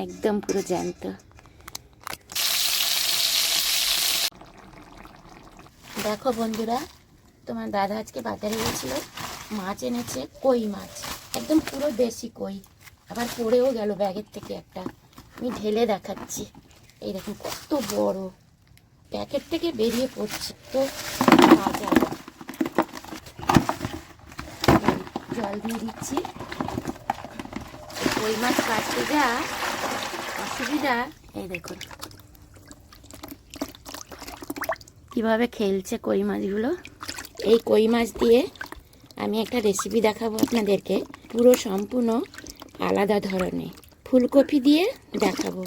একদম পুরো জ্যান্ত। দেখো বন্ধুরা, তোমার দাদা আজকে বাজারে গেছিল, মাছ এনেছে, কই মাছ, একদম পুরো দেশি কই। আবার পড়েও গেল ব্যাগের থেকে একটা, আমি ঢেলে দেখাচ্ছি। এই দেখুন কত বড়, প্যাকেট থেকে বেরিয়ে পড়ছে। তো তাজা, জল দিয়ে দিচ্ছি। কই মাছ কাটতে যা অসুবিধা, এই দেখুন কিভাবে খেলছে কই মাছগুলো। এই কই মাছ দিয়ে আমি একটা রেসিপি দেখাবো আপনাদেরকে, পুরো সম্পূর্ণ আলাদা ধরনের। ফুলকপি দিয়ে দেখাবো।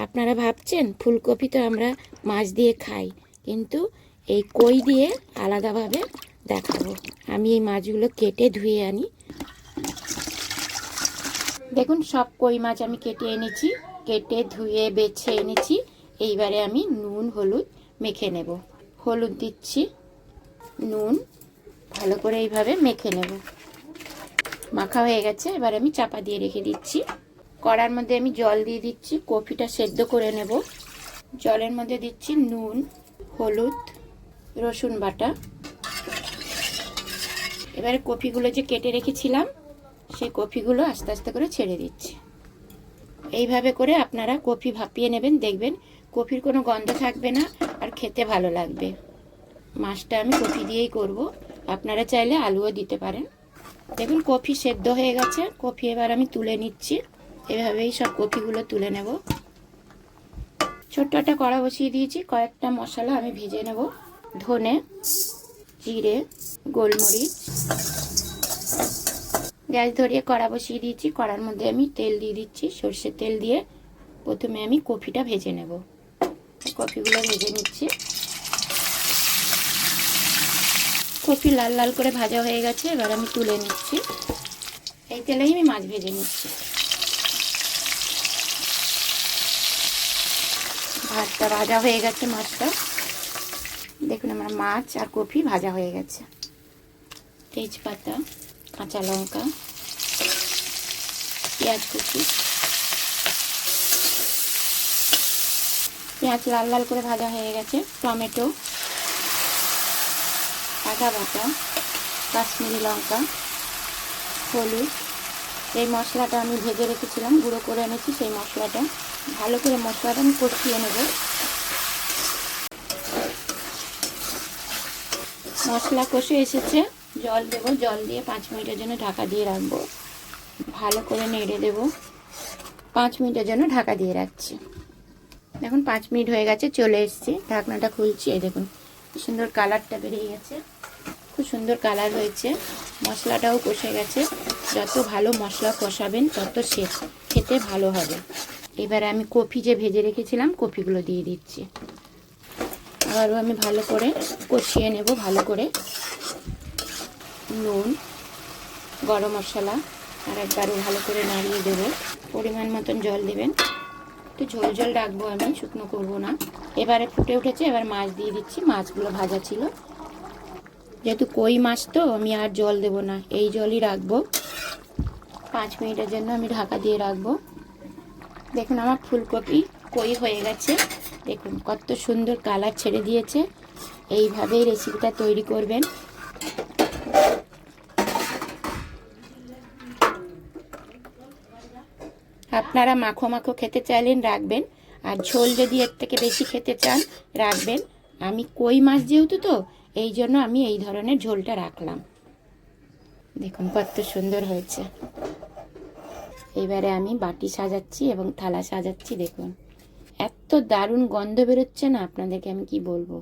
আপনারা ভাবছেন ফুলকপি তো আমরা মাছ দিয়ে খাই, কিন্তু এই কই দিয়ে আলাদাভাবে দেখাবো। আমি এই মাছগুলো কেটে ধুয়ে আনি। দেখুন সব কই মাছ আমি কেটে এনেছি, কেটে ধুয়ে বেছে এনেছি। এইবারে আমি নুন হলুদ মেখে নেব। হলুদ দিচ্ছি, নুন ভালো করে এইভাবে মেখে নেব। মাখা হয়ে গেছে, এবার আমি চাপা দিয়ে রেখে দিচ্ছি। কড়ার মধ্যে আমি জল দিয়ে দিচ্ছি, কপিটা সেদ্ধ করে নেব। জলের মধ্যে দিচ্ছি নুন, হলুদ, রসুন বাটা। এবারে কপিগুলো যে কেটে রেখেছিলাম, সেই কপিগুলো আস্তে আস্তে করে ছেড়ে দিচ্ছি। এইভাবে করে আপনারা কপি ভাপিয়ে নেবেন, দেখবেন কপির কোনো গন্ধ থাকবে না, আর খেতে ভালো লাগবে। মাছটা আমি কপি দিয়েই করব, আপনারা চাইলে আলুও দিতে পারেন। দেখুন কপি সেদ্ধ হয়ে গেছে, কপি এবার আমি তুলে নিচ্ছি। এভাবেই সব কপিগুলো তুলে নেব। ছোট্ট একটা কড়া বসিয়ে দিয়েছি, কয়েকটা মশলা আমি ভেজে নেব। ধনে, জিরে, গোলমরিচ। গ্যাস ধরিয়ে কড়া বসিয়ে দিয়েছি, কড়ার মধ্যে আমি তেল দিয়ে দিচ্ছি। সর্ষের তেল দিয়ে প্রথমে আমি কপিটা ভেজে নেব। কপিগুলো ভেজে নিচ্ছি। কপি লাল লাল করে ভাজা হয়ে গেছে, এবার আমি তুলে নিচ্ছি। এই তেলেই আমি মাছ ভেজে নিচ্ছি। ভাতটা ভাজা হয়ে গেছে, মাছটা দেখুন আমার মাছ আর কপি ভাজা হয়ে গেছে। তেজপাতা, কাঁচা লঙ্কা, পেঁয়াজ কুচি। পেঁয়াজ লাল লাল করে ভাজা হয়ে গেছে। টমেটো, আদা বাটা, কাশ্মীরি লঙ্কা, হলুদ। এই মশলাটা আমি ভেজে রেখেছিলাম, গুঁড়ো করে এনেছি। সেই মশলাটা ভালো করে মশলাটা আমি কষিয়ে নেব। মশলা কষে এসেছে, জল দেব। জল দিয়ে 5 মিনিটের জন্য ঢাকা দিয়ে রাখবো। ভালো করে নেড়ে দেব। 5 মিনিটের জন্য ঢাকা দিয়ে রাখছি। দেখুন 5 মিনিট হয়ে গেছে, চলে এসেছি। ঢাকনাটা খুলছি, এই দেখুন সুন্দর কালারটা বেরিয়ে গেছে, খুব সুন্দর কালার হয়েছে। মশলাটাও কষে গেছে। যত ভালো মশলা কষাবেন তত খেতে ভালো হবে। এবারে আমি কপি যে ভেজে রেখেছিলাম, কপিগুলো দিয়ে দিচ্ছি। আবারও আমি ভালো করে কষিয়ে নেব। ভালো করে নুন, গরম মশলা আর একবারও ভালো করে নাড়িয়ে দেবো। পরিমাণ মতন জল দেবেন। একটু ঝোল ঝোল রাখবো আমি, শুকনো করব না। এবারে ফুটে উঠেছে, এবার মাছ দিয়ে দিচ্ছি। মাছগুলো ভাজা ছিল, যেহেতু কই মাছ তো আমি আর জল দেব না, এই জলই রাখবো। 5 মিনিটের জন্য আমি ঢাকা দিয়ে রাখবো। দেখুন আমার ফুলকপি কই হয়ে গেছে, দেখুন কত সুন্দর কালার ছেড়ে দিয়েছে। এইভাবেই রেসিপিটা তৈরি করবেন। আপনারা মাখো মাখো খেতে চাইলেন রাখবেন, আর ঝোল যদি এর থেকে বেশি খেতে চান রাখবেন। আমি কই মাছ যেহেতু তো এই জন্য আমি এই ধরনের ঝোলটা রাখলাম। দেখুন কত সুন্দর হয়েছে। এবারে আমি বাটি সাজাচ্ছি এবং থালা সাজাচ্ছি। দেখুন এত দারুণ গন্ধ বেরোচ্ছে না, আপনাদেরকে আমি কি বলবো।